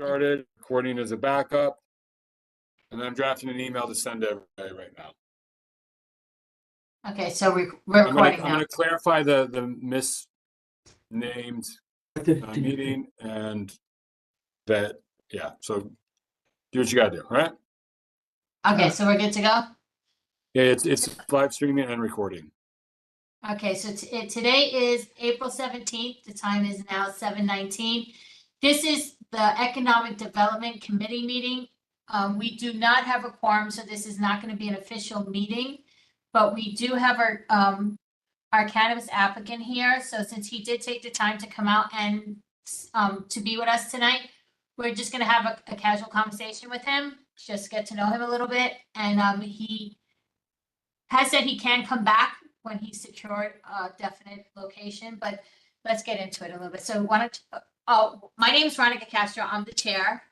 started, recording as a backup. And I'm drafting an email to send to everybody right now. Okay, so we're recording I'm now. gonna clarify the misnamed meeting and that, yeah, so do what you gotta do, all right? Okay, so we're good to go? Yeah, it's live streaming and recording. Okay, so today is April 17th. The time is now 7:19. This is the Economic Development Committee meeting. We do not have a quorum, so this is not going to be an official meeting. But we do have our cannabis applicant here. So since he did take the time to come out and to be with us tonight, we're just going to have a casual conversation with him, just get to know him a little bit. And he has said he can come back when he's secured a definite location, but let's get into it a little bit. So why don't, my name is Veronica Castro. I'm the chair.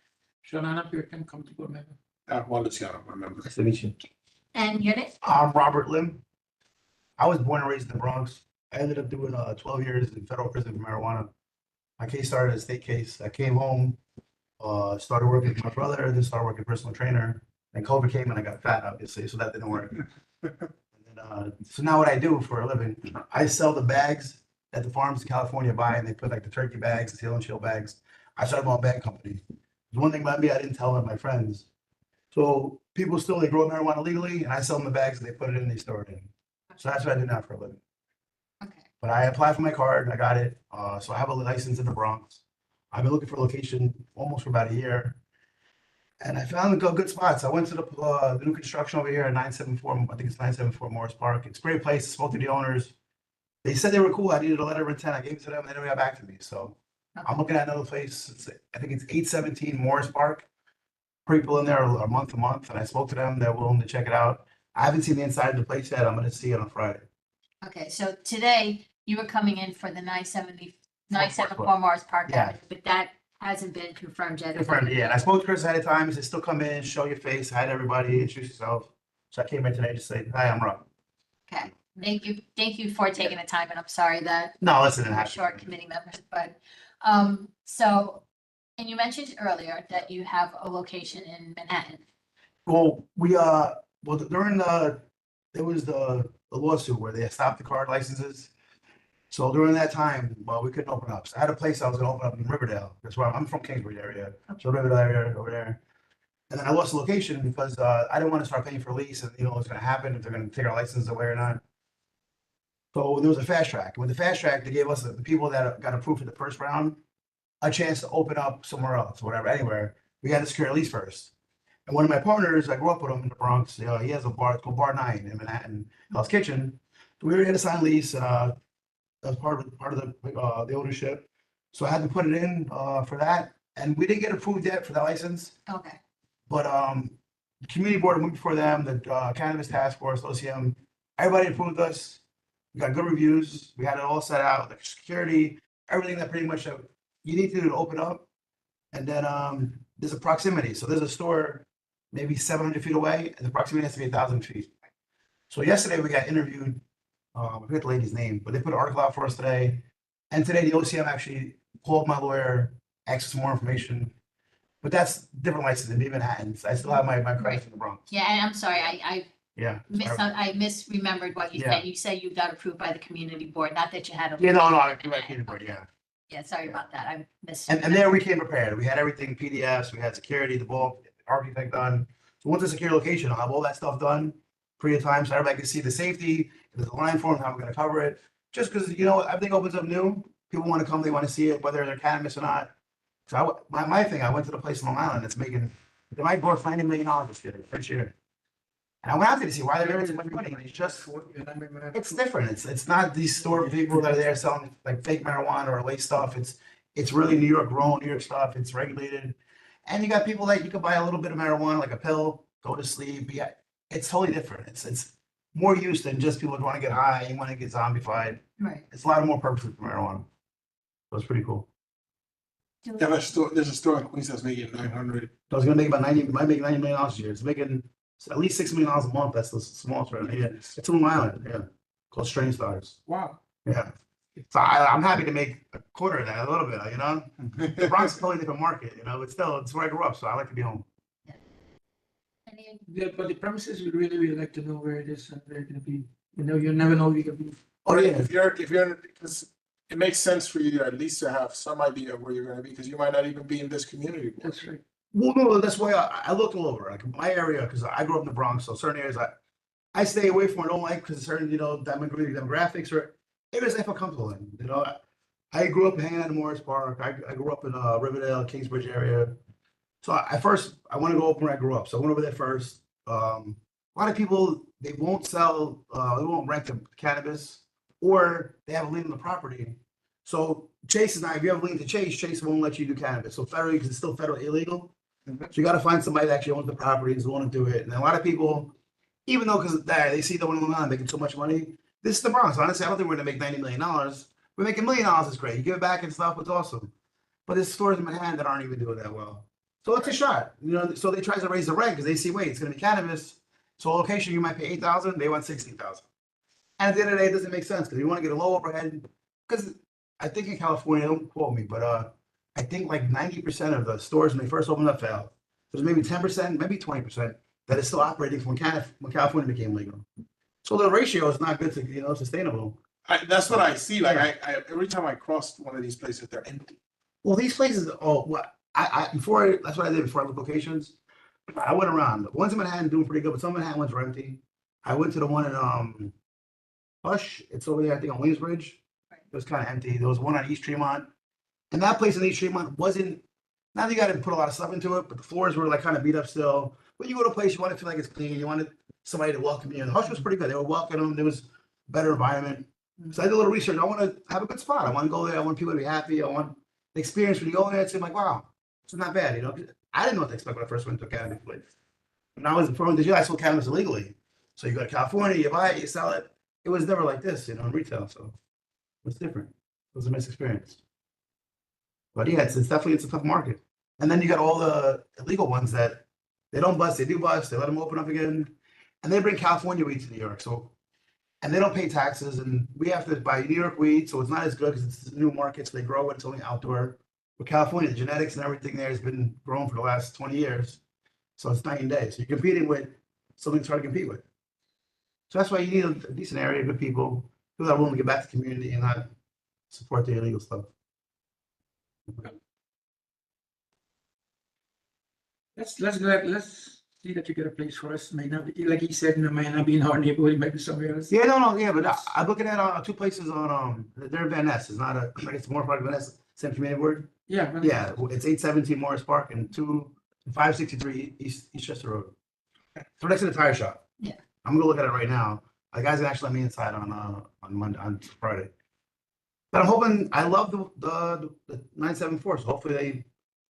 Shanana Pearson, come to board member. Luciano, my member. Nice to meet you. And your name? I'm Robert Lim. I was born and raised in the Bronx. I ended up doing 12 years in federal prison for marijuana. My case started as a state case. I came home, started working with my brother, then started working personal trainer. And COVID came and I got fat, obviously, so that didn't work. So now what I do for a living, I sell the bags that the farms in California buy, and they put like the turkey bags, the seal and chill bags. I started my own bag company. The one thing about me, I didn't tell my friends. So people still, they grow marijuana legally, and I sell them the bags, and they put it in, they store it in. So that's what I do now for a living. Okay. But I applied for my card, I got it. So I have a license in the Bronx. I've been looking for a location almost for about a year. And I found good spots. I went to the new construction over here at 974, I think it's 974 Morris Park. It's a great place. Spoke to the owners. They said they were cool. I needed a letter of intent. I gave it to them, and they never got back to me. So I'm looking at another place. I think it's 817 Morris Park. People in there are month to month, and I spoke to them. They're willing to check it out. I haven't seen the inside of the place yet. I'm going to see it on Friday. Okay, so today you were coming in for the 974 Morris Park, Yeah. but that hasn't been confirmed yet. Confirmed, yeah. And I spoke to Chris ahead of time. He said, still come in, show your face, hi to everybody, introduce yourself. So I came in today to say, hi, I'm Rob. Okay, thank you for taking the time, and I'm sorry that No, listen, it we're happened. short committee members, but, so, and you mentioned earlier that you have a location in Manhattan. Well, during there was the lawsuit where they stopped the card licenses. So during that time, we couldn't open up. So I had a place I was gonna open up in Riverdale. That's where I'm from, Kingsbridge area. So Riverdale area over there. And then I lost the location because I didn't want to start paying for lease and what's gonna happen, if they're gonna take our license away or not. So there was a fast track. With the fast track, they gave us the people that got approved for the first round a chance to open up somewhere else, whatever, anywhere. We had to secure a lease first. And one of my partners, I grew up with him in the Bronx. He has a bar, it's called Bar 9 in Manhattan, Hell's Kitchen. So we were here to sign a lease. As part of the ownership. So I had to put it in for that. And we didn't get approved yet for the license. Okay. But the community board went before them, the cannabis task force, OCM, everybody approved us. We got good reviews. We had it all set out, like security, everything that pretty much you need to do to open up. And then there's a proximity. So there's a store maybe 700 feet away, and the proximity has to be 1,000 feet. So yesterday we got interviewed. I forget the lady's name, but they put an article out for us today. And today the OCM actually called my lawyer, asked for more information. But that's different license than Manhattan. I still have my credits in the Bronx. Yeah, and I'm sorry, I Yeah. misremembered what you Yeah. said. You said you got approved by the community board, not that you had a. Yeah, no, I community board, yeah. Yeah, sorry about that. I missed. And there we came prepared. We had everything, PDFs, we had security, the bulk, architect done. So once it's a secure location, I'll have all that stuff done pre time so everybody can see the safety, if there's a line for them, how we're gonna cover it. Just because, everything opens up new, people want to come, they want to see it, whether they're cannabis or not. So my thing, I went to the place in Long Island that's they might grow $90 million this year, first year. And I went out there to see why they're making so much money. It's just, it's different. It's not these store people that are there selling like fake marijuana or lace stuff. It's really New York grown, New York stuff. It's regulated. And you got people that you can buy a little bit of marijuana, like a pill, go to sleep. Yeah, it's totally different. It's more use than just people who want to get high and want to get zombified. Right. It's a lot more purposes for marijuana. So it's pretty cool. There's a store in Queens that's making 900. So I was gonna make about 90, might make $90 million a year. It's making at least $6 million a month. That's the smallest right now. Yeah. It's on Long Island, yeah. Called Strange Stars. Wow. Yeah. So I'm happy to make a quarter of that, a little bit, you know? The Bronx is a totally different market, you know, but still, it's where I grew up, so I like to be home. Any- Yeah, but the premises, we really like to know where it is and where it's gonna be. You know, you never know we could be. Oh, yeah. If you're, because it makes sense for you at least to have some idea of where you're gonna be, because you might not even be in this community. That's right. Well, no, that's why I looked all over, like my area, because I grew up in the Bronx, so certain areas I stay away from, I don't like, because certain, you know, demographics or areas I feel comfortable in, you know? I grew up hanging out in Morris Park, I grew up in Riverdale, Kingsbridge area. So I want to go up where I grew up, so I went over there first. A lot of people, they won't sell, they won't rent the cannabis, or they have a lien on the property. So Chase is not, if you have a lien to Chase won't let you do cannabis, so federally, because it's still federally illegal. So you gotta find somebody that actually owns the property and is willing to do it, and a lot of people, even though, because they see the one on making so much money, this is the Bronx, honestly, I don't think we're gonna make $90 million. We're making $1 million is great, you give it back and stuff, it's awesome. But there's stores in Manhattan that aren't even doing that well. So it's a shot, you know, so they try to raise the rent, because they see, wait, it's gonna be cannabis, so a location, you might pay $8,000, they want $16,000. And at the end of the day, it doesn't make sense, because you wanna get a low overhead, because I think in California, don't quote me, but I think like 90% of the stores when they first opened up failed. There's maybe 10%, maybe 20% that is still operating from when California became legal. So the ratio is not good to, you know, sustainable. That's what I see, like, I every time I cross one of these places, they're empty. Well, these places, that's what I did before I looked locations. I went around. The ones in Manhattan doing pretty good, but some Manhattan ones were empty. I went to the one in Hush. It's over there, I think, on Williamsbridge. It was kind of empty. There was one on East Tremont, and that place in East Tremont wasn't. Now you got to put a lot of stuff into it, but the floors were like kind of beat up still. But you go to a place, you want to feel like it's clean. You wanted somebody to welcome you. And Hush was pretty good. They were welcoming. There was a better environment. So I did a little research. I want to have a good spot. I want to go there. I want people to be happy. I want the experience when you go there. It's like, wow, it's not bad. You know, I didn't know what to expect when I first went to a cannabis place. When I was in Florida, I sold cannabis illegally. So you go to California, you buy it, you sell it. It was never like this, you know, in retail. So it's different. It was a mixed experience. But yeah, it's definitely, it's a tough market. And then you got all the illegal ones that they don't bust, they do bust, they let them open up again. And they bring California weed to New York. So, and they don't pay taxes, and we have to buy New York weed, so it's not as good because it's a new market, so they grow it, it's only outdoor. But California, the genetics and everything there has been grown for the last 20 years. So it's night and day. So you're competing with something to try to compete with. So that's why you need a decent area, good people that are willing to get back to the community and not support the illegal stuff. Let's see that you get a place for us. May not be, like he said, it may not be in our neighborhood, it might be somewhere else. Yeah, yeah, but I'm looking at two places on they're in Van Ness. It's not a, it's more part of Van Ness, same community word. Yeah. Yeah, it's 817 Morris Park and 563 East Chester Road. So next to the tire shop. Yeah. I'm gonna look at it right now. The guys actually let me inside on Monday, on Friday. But I'm hoping, I love the 974, so hopefully they,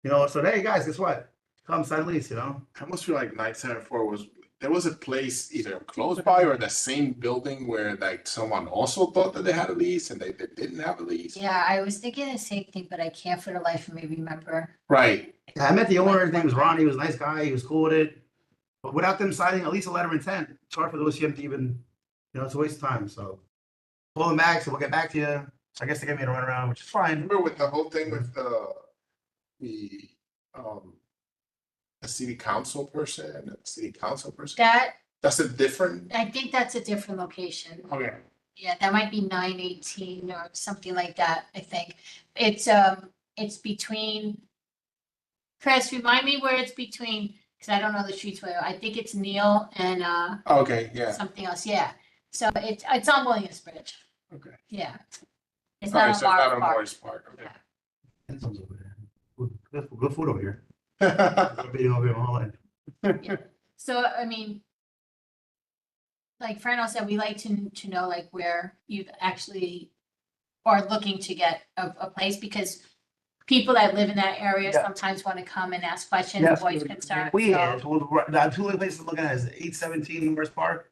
you know, so hey guys, guess what? Come sign lease, you know? I almost feel like 974 was, there was a place either close by or the same building where like someone also thought that they had a lease and they didn't have a lease. Yeah, I was thinking the same thing, but I can't for the life of me remember. Right. Yeah, I met the owner, his name was Ronnie, he was a nice guy, he was cool with it. But without them signing at least a letter of intent, it's hard for the OCM to even, you know, it's a waste of time, so. Pull them back, so we'll get back to you. So I guess they gave me a runaround, which is fine. Remember with the whole thing with the city council person, That, that's a different. I think that's a different location. Okay. Yeah, that might be 918 or something like that, I think. It's between, Chris, remind me where it's between, because I don't know the streets well. I think it's Neil and Okay, yeah. something else, yeah. So it's on Williamsbridge, Okay. yeah. It's All not right, on so it's not Morris on Park. Morris Park. Okay. And some's over there. Good food over here. I've been over here my whole life. So, I mean, like Fernando said, we like to know like where you actually are looking to get a place, because people that live in that area Yeah. sometimes want to come and ask questions, Yes. voice concerns. We so- had, the two only places I'm looking at is 817 Morris Park.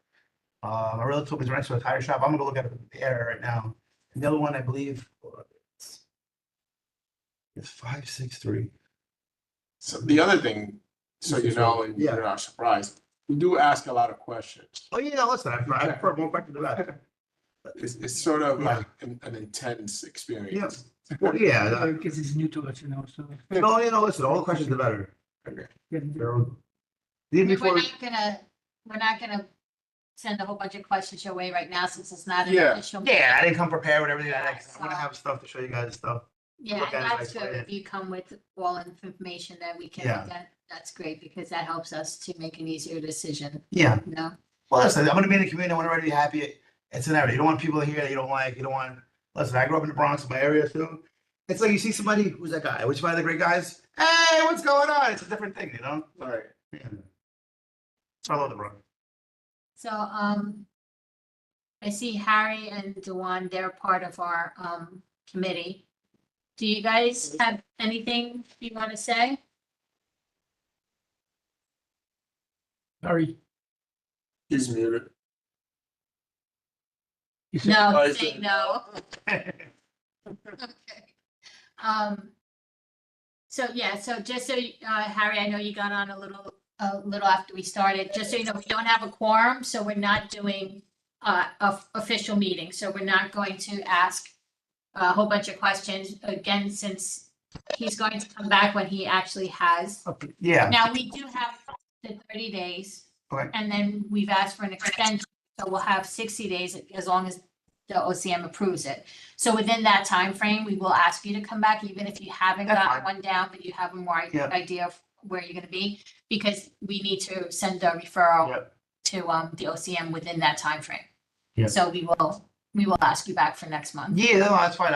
My relative told me to rent to a tire shop. I'm gonna go look at the area right now. And the other one, I believe, it's 563. So the other thing, so you know, and Yeah. you're not surprised, we do ask a lot of questions. Oh, yeah, listen, I've heard more questions than that. It's sort of Yeah. an intense experience. Well, yeah, Because it's new to us, so. no, listen, all the questions are better. Okay. Even We're before, we're not gonna send a whole bunch of questions your way right now since it's not an Yeah. official. yeah, I didn't come prepared with everything. I Yeah, want to have stuff to show you guys stuff. Yeah, look and at it, that's I good. explain If you come with all information that we can Yeah. look at, that's great because that helps us to make an easier decision, Yeah. you know? Well, listen, I'm gonna be in the community. I want everybody to be happy. It's an area. You don't want people to hear that you don't like. You don't want. Listen, I grew up in the Bronx, my area too. It's like you see somebody who's that guy. Which one of the great guys? Hey, what's going on? It's a different thing, you know. All right. Yeah. So I love the Bronx. So, I see Harry and Dewan, they're part of our, committee. Do you guys have anything you want to say? Sorry. He's muted. You said- No, I he's saying said no. Okay. So yeah, so just so, Harry, I know you got on a little after we started, just so you know, we don't have a quorum, so we're not doing official meeting, so we're not going to ask a whole bunch of questions again, since he's going to come back when he actually has. Yeah. Now, we do have the 30 days. Okay. And then we've asked for an extension, so we'll have 60 days as long as the OCM approves it. So within that time frame, we will ask you to come back, even if you haven't That's got fine. one down, but you have a more Yeah. idea of where you're gonna be. Because we need to send a referral Yep. to the OCM within that time frame. Yeah. So we will ask you back for next month. Yeah, no, that's fine.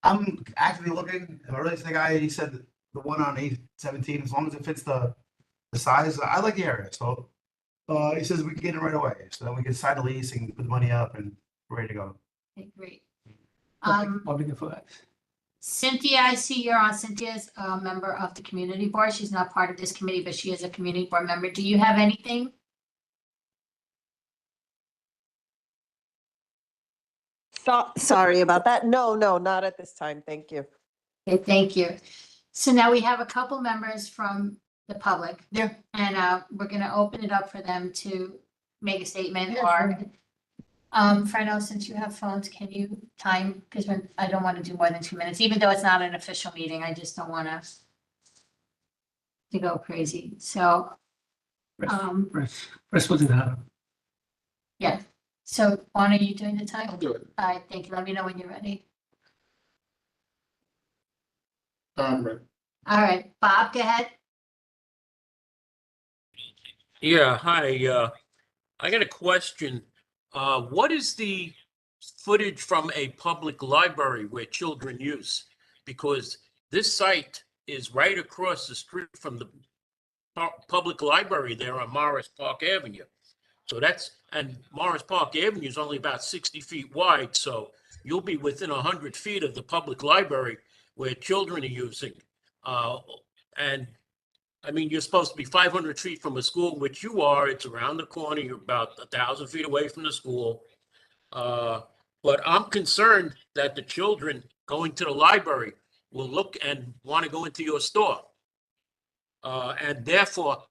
I'm actively looking. I really the guy. He said the one on 817, as long as it fits the size. I like the area, so he says we can get it right away. So then we can sign the lease and put the money up and we're ready to go. Okay, great. Public info. Cynthia, I see you're on. Cynthia's a member of the community board. She's not part of this committee, but she is a community board member. Do you have anything? Sorry about that. No, not at this time. Thank you. Okay, thank you. So now we have a couple members from the public. Yeah. And we're gonna open it up for them to make a statement Yeah, or. Fredo, since you have phones, can you time, because I don't want to do more than 2 minutes, even though it's not an official meeting, I just don't want to go crazy. So, Press wasn't hard. yeah. So Juan, are you doing the time? I'll do it. All right, thank you. Let me know when you're ready. Right. All right, Bob, go ahead. Yeah, hi. I got a question. What is the footage from a public library where children use? Because this site is right across the street from the public library there on Morris Park Avenue. So and Morris Park Avenue is only about 60 feet wide, so you'll be within 100 feet of the public library where children are using. And I mean, you're supposed to be 500 feet from a school, which you are. It's around the corner. You're about 1,000 feet away from the school. But I'm concerned that the children going to the library will look and want to go into your store. And therefore,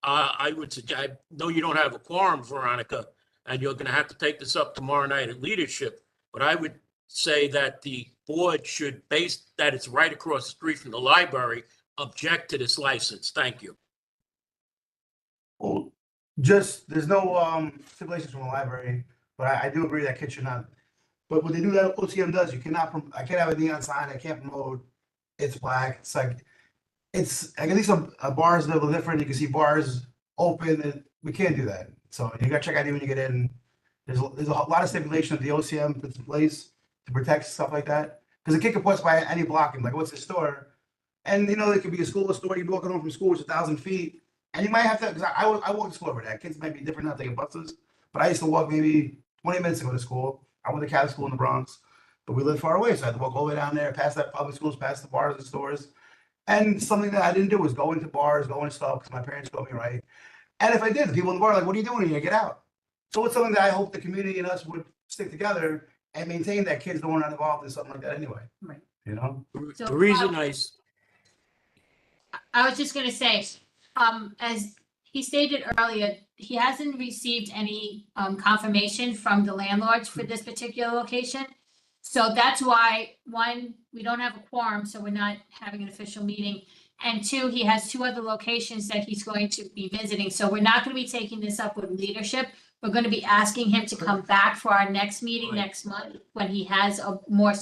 I would suggest, I know you don't have a quorum, Veronica, and you're going to have to take this up tomorrow night at leadership, but I would say that the board should, base that it's right across the street from the library, object to this license. Thank you. Well, just there's no stipulations from the library, but I do agree that kids should not. But what they do that OCM does, you cannot. I can't have a neon sign. I can't promote. It's black. It's like at least a bar is a little different. You can see bars open, and we can't do that. So you got to check ID when you get in. There's a lot of stipulation that the OCM puts in place to protect stuff like that. Because a kid can post by any block and like, what's the store? And you know, it could be a school store. You're walking home from school, it's 1,000 feet, and you might have to. Because I walk to school every day. Kids might be different now taking buses, but I used to walk maybe 20 minutes to go to school. I went to Catholic school in the Bronx, but we lived far away, so I had to walk all the way down there, past that public schools, past the bars and stores. And something that I didn't do was go into bars, go into stuff because my parents told me right. And if I did, the people in the bar were like, "What are you doing here? Get out!" So it's something that I hope the community and us would stick together and maintain that kids don't want to involved in something like that anyway. Right. You know. So, The reason I was just gonna say, as he stated earlier, he hasn't received any confirmation from the landlords for this particular location. So that's why, one, we don't have a quorum, so we're not having an official meeting. And two, he has two other locations that he's going to be visiting. So we're not going to be taking this up with leadership. We're going to be asking him to come back for our next meeting Right. next month when he has a more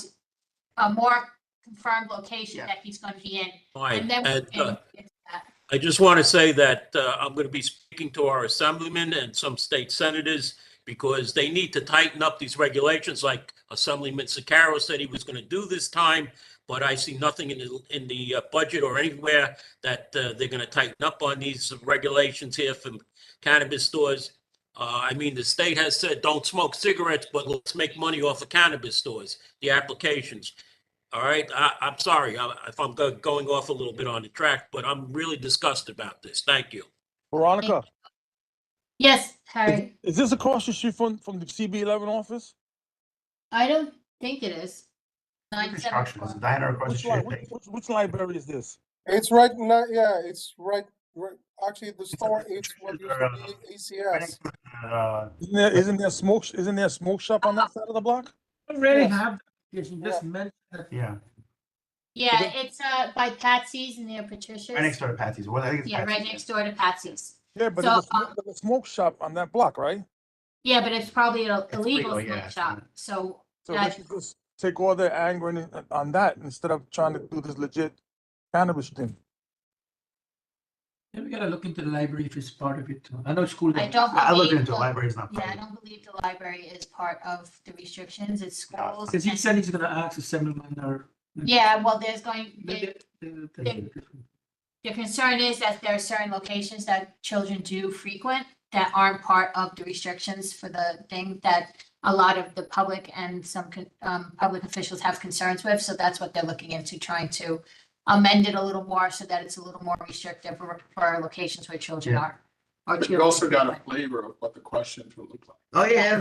confirmed location Yeah. that he's going to be in. Fine. And then we And, can get to that. I just want to say that I'm going to be speaking to our assemblymen and some state senators because they need to tighten up these regulations like Assemblyman Sicaro said he was going to do this time, but I see nothing in the budget or anywhere that they're going to tighten up on these regulations here for cannabis stores. I mean, the state has said don't smoke cigarettes, but let's make money off of cannabis stores, the applications. All right, I'm sorry if I'm going off a little bit on the track, but I'm really disgusted about this. Thank you. Veronica, Yes, Harry. is this across the street from the CB11 office? I don't think it is. Construction, it's a 974. diner across the Which, street. li- which library is this? It's right now, yeah, it's right, actually, the store is what used to be ACS. Isn't there a smoke shop on that side of the block? I already Yes. have, yes, you just mentioned that. Yeah, Yeah, it's by Patsy's near Patricia's. right next door to Patsy's. Well, I think it's Yeah, right Patsy's, next door to Patsy's. Yeah, but So, there's a smoke shop on that block, right? Yeah, but it's probably an It's illegal legal, smoke yeah, shop, so So we that, should just take all the anger on that instead of trying to do this legit cannabis thing. Then we gotta look into the library if it's part of it too. I know school. I don't I looked believe, into it, the- library's not. yeah, I part of it. don't believe the library is part of the restrictions, it's schools. Because he and- said he's gonna ask Assemblyman or. Yeah, well, there's going, The- the concern is that there are certain locations that children do frequent that aren't part of the restrictions for the thing that a lot of the public and some public officials have concerns with. So that's what they're looking into, trying to amend it a little more so that it's a little more restrictive for locations where children Yeah. are. Or But you children also got a frequent. flavor of what the questions will look like. Oh, yeah.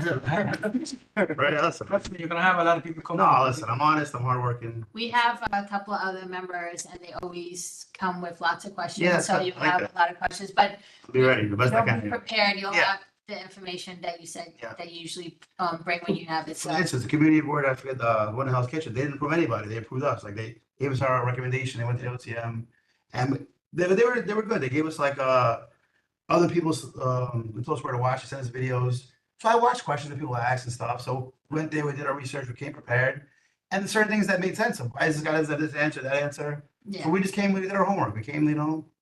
Right, listen. Trust me, you're gonna have a lot of people come. No, listen, I'm honest, I'm hardworking. We have a couple of other members and they always come with lots of Yeah, questions, so I you like have that. a lot of questions, but I'll be ready, the best I you'll can. be yeah. prepared, you'll Yeah. have the information that you said, Yeah. that you usually bring when you have it, For so. instance, the community board, I forget, the one in Hell's Kitchen, they didn't approve anybody, they approved us, like, they gave us our recommendation, they went to the OTM. And they were good, they gave us like, other people's, they told us where to watch, they sent us videos. So I watched questions that people asked and stuff, so went there, we did our research, we came prepared. And certain things that made sense, I just got this answer, that answer, Yeah, so we just came, we did our homework, we came,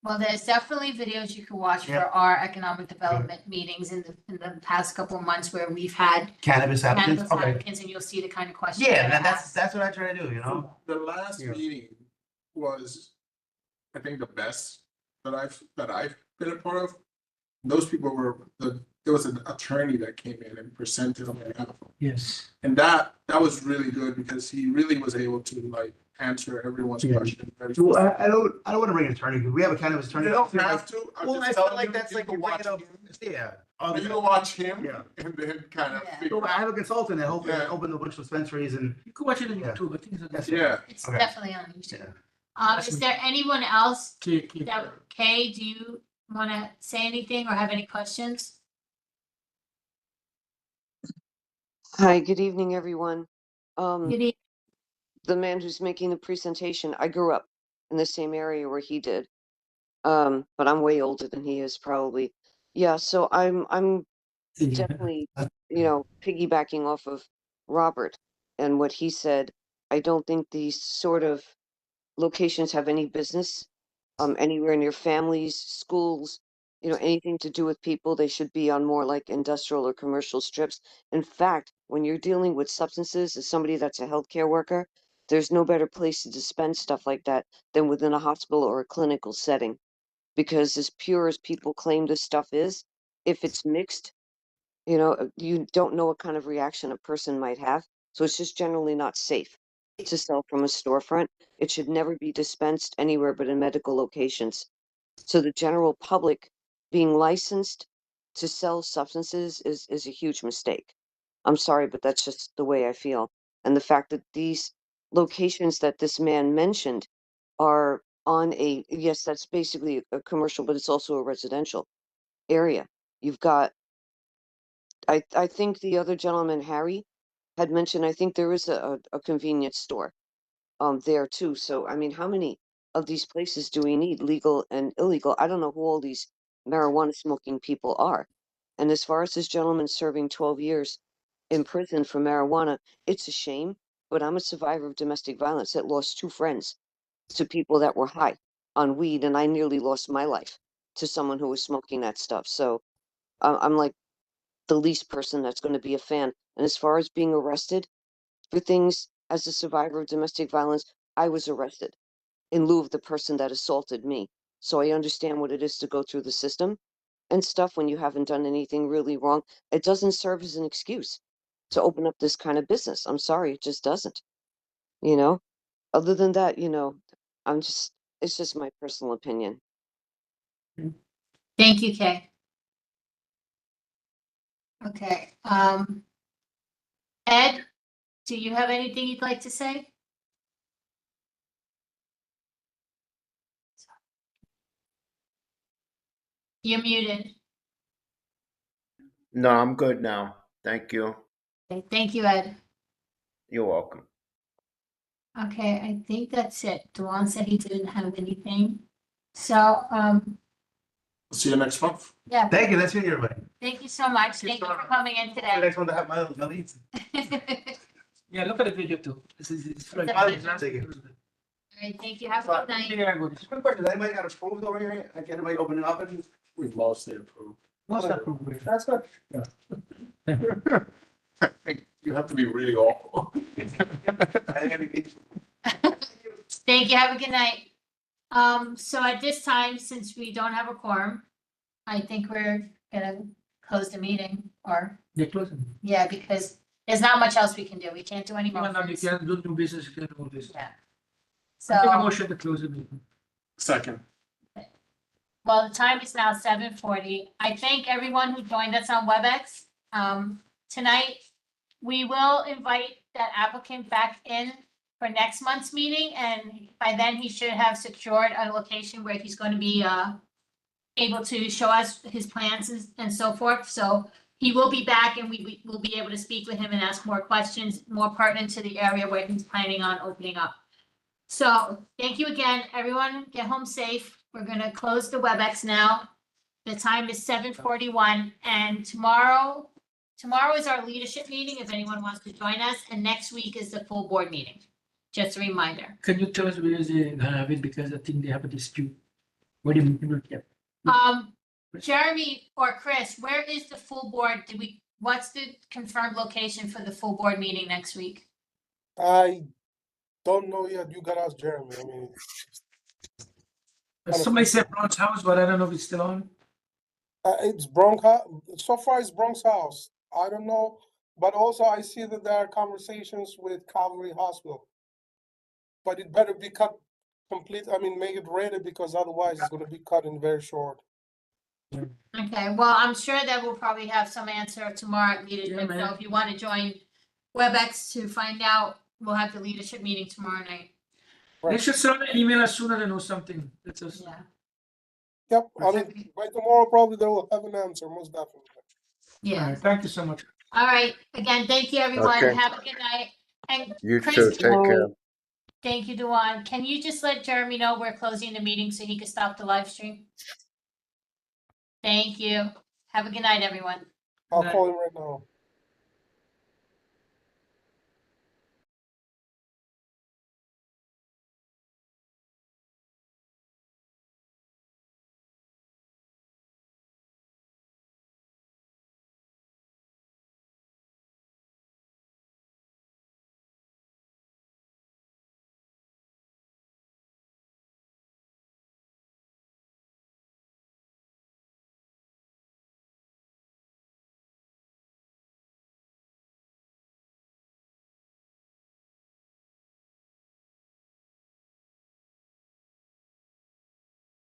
well, there's definitely videos you can watch for Yeah. our economic development meetings in the past couple of months where we've had cannabis applicants, cannabis okay. applicants, and you'll see the kind of questions. Yeah, that are that's, asked. that's what I try to do, you know? The last Yeah. meeting was, I think, the best that I've been a part of. Those people there was an attorney that came in and presented on behalf of. Yes. And that was really good because he really was able to like answer everyone's Yeah. question. very Well, I don't want to bring an attorney, because we have a cannabis attorney. You don't have to. I'm Well, just I feel telling like you, that's you like can you're bringing watch up, him. yeah. You can watch him Yeah. and then kind of Yeah. figure So I out. have a consultant that Yeah. opened a bunch of dispensaries and. You could watch it on Yeah. YouTube, I think it's. That's Yeah. It's Okay. definitely on YouTube. Yeah. Is there anyone else Click. Kay, do you want to say anything or have any questions? Hi, good evening, everyone. Good evening. The man who's making the presentation, I grew up in the same area where he did. But I'm way older than he is probably. Yeah, so I'm definitely, piggybacking off of Robert and what he said. I don't think these sort of locations have any business anywhere near families, schools, anything to do with people. They should be on more like industrial or commercial strips. In fact, when you're dealing with substances, as somebody that's a healthcare worker, there's no better place to dispense stuff like that than within a hospital or a clinical setting. Because as pure as people claim this stuff is, if it's mixed, you don't know what kind of reaction a person might have. So it's just generally not safe to sell from a storefront. It should never be dispensed anywhere but in medical locations. So the general public being licensed to sell substances is a huge mistake. I'm sorry, but that's just the way I feel. And the fact that these locations that this man mentioned are on yes, that's basically a commercial, but it's also a residential. area. You've got, I think the other gentleman, Harry, had mentioned, I think there is a convenience store there too. So, I mean, how many of these places do we need, legal and illegal? I don't know who all these marijuana smoking people are. And as far as this gentleman serving 12 years in prison for marijuana, it's a shame, but I'm a survivor of domestic violence that lost 2 friends to people that were high on weed, and I nearly lost my life to someone who was smoking that stuff. So I'm like the least person that's going to be a fan. And as far as being arrested for things as a survivor of domestic violence, I was arrested in lieu of the person that assaulted me. So I understand what it is to go through the system and stuff when you haven't done anything really wrong. It doesn't serve as an excuse to open up this kind of business. I'm sorry, it just doesn't. You know, other than that, you know, it's just my personal opinion. Thank you, Kay. Okay, Ed, do you have anything you'd like to say? You're muted. No, I'm good now. Thank you. Okay, thank you, Ed. You're welcome. Okay, I think that's it. Duan said he didn't have anything. So, See you next month. yeah, Thank you, that's it, everybody. thank you so much. Thank you for coming in The today. next one to have my leads. Yeah, look at the video too. It's like. Thank you. All right, thank you. Have a good night. Yeah, good. Quick question, does anybody got approved over here? Like anybody opening up and? We've mostly approved. Most approved. That's good. You have to be really awful. Thank you. Have a good night. So at this time, since we don't have a quorum, I think we're gonna close the meeting or, They're closing. yeah, because there's not much else we can do. We can't do any No, more. no, you can do new business, you can do this. Yeah. I think a So, motion to close the meeting. Second. well, the time is now 7:40. I thank everyone who joined us on WebEx. Tonight, we will invite that applicant back in for next month's meeting, and by then he should have secured a location where he's going to be, able to show us his plans and so forth. So he will be back and we will be able to speak with him and ask more questions, more pertinent to the area where he's planning on opening up. So thank you again, everyone. Get home safe. We're gonna close the WebEx now. The time is 7:41, and tomorrow is our leadership meeting, if anyone wants to join us, and next week is the full board meeting. Just a reminder. Can you tell us where is they gonna have it, because I think they have a dispute. What do you mean? Yeah. Jeremy or Chris, where is the full board? What's the confirmed location for the full board meeting next week? I don't know yet. You gotta ask Jeremy. I mean, Somebody said Bronx House, but I don't know if it's still on. it's Bronx. So far, it's Bronx House. I don't know, but also I see that there are conversations with Calvary Hospital. But it better be cut complete. I mean, make it ready, because otherwise it's going to be cut in very short. Okay, well, I'm sure that we'll probably have some answer tomorrow at leadership, Yeah, so man. if you want to join WebEx to find out, we'll have the leadership meeting tomorrow night. They should send an email as soon as they know something. That's us. Yeah, Yep. I mean, by tomorrow probably they will have an answer, most definitely. yeah. Alright, thank you so much. All right, again, thank you, everyone. Okay. Have a good night. And You Chris, too. Take care. thank you, Duan. Can you just let Jeremy know we're closing the meeting so he can stop the live stream? Thank you. Have a good night, everyone. I'll Right. call him right now.